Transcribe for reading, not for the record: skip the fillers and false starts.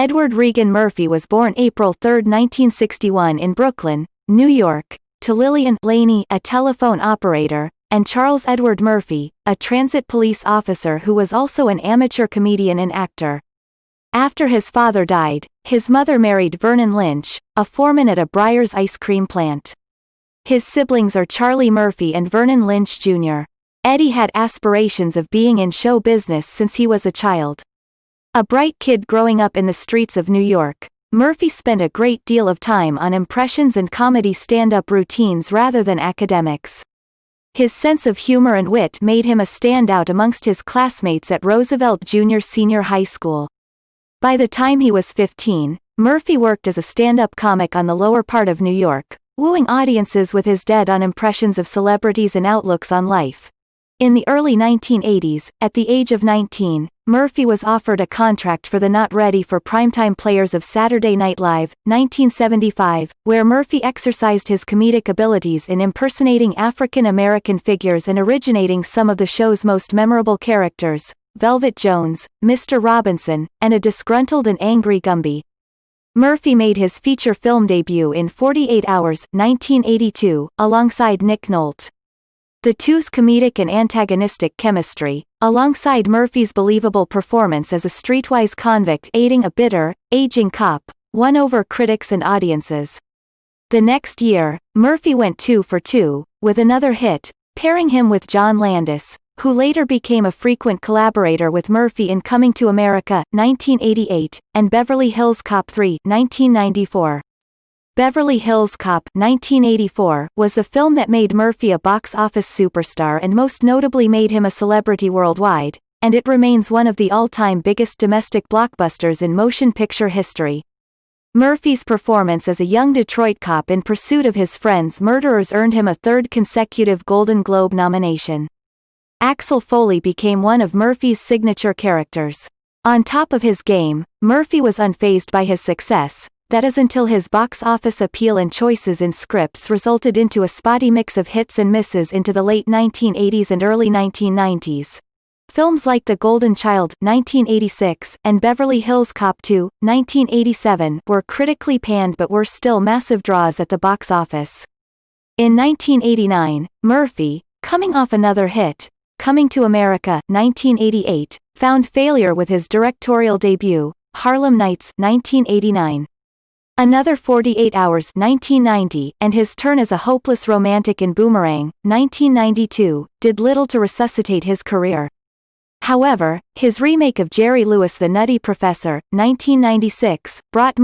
Edward Regan Murphy was born April 3, 1961 in Brooklyn, New York, to Lillian Laney, a telephone operator, and Charles Edward Murphy, a transit police officer who was also an amateur comedian and actor. After his father died, his mother married Vernon Lynch, a foreman at a Breyers ice cream plant. His siblings are Charlie Murphy and Vernon Lynch Jr. Eddie had aspirations of being in show business since he was a child. A bright kid growing up in the streets of New York, Murphy spent a great deal of time on impressions and comedy stand-up routines rather than academics. His sense of humor and wit made him a standout amongst his classmates at Roosevelt Junior Senior High School. By the time he was 15, Murphy worked as a stand-up comic on the lower part of New York, wooing audiences with his dead-on impressions of celebrities and outlooks on life. In the early 1980s, at the age of 19, Murphy was offered a contract for the Not Ready for Primetime Players of Saturday Night Live, 1975, where Murphy exercised his comedic abilities in impersonating African American figures and originating some of the show's most memorable characters, Velvet Jones, Mr. Robinson, and a disgruntled and angry Gumby. Murphy made his feature film debut in 48 Hours, 1982, alongside Nick Nolte. The two's comedic and antagonistic chemistry, alongside Murphy's believable performance as a streetwise convict aiding a bitter, aging cop, won over critics and audiences. The next year, Murphy went 2 for 2, with another hit, pairing him with John Landis, who later became a frequent collaborator with Murphy in Coming to America, 1988, and Beverly Hills Cop 3, 1994. Beverly Hills Cop 1984 was the film that made Murphy a box office superstar and most notably made him a celebrity worldwide, and it remains one of the all-time biggest domestic blockbusters in motion picture history. Murphy's performance as a young Detroit cop in pursuit of his friend's murderers earned him a third consecutive Golden Globe nomination. Axel Foley became one of Murphy's signature characters. On top of his game, Murphy was unfazed by his success. That is until his box office appeal and choices in scripts resulted into a spotty mix of hits and misses into the late 1980s and early 1990s. Films like The Golden Child, 1986, and Beverly Hills Cop 2, 1987, were critically panned but were still massive draws at the box office. In 1989, Murphy, coming off another hit, Coming to America, 1988, found failure with his directorial debut, Harlem Nights, 1989. Another 48 Hours 1990, and his turn as a hopeless romantic in Boomerang, 1992, did little to resuscitate his career. However, his remake of Jerry Lewis' The Nutty Professor, 1996, brought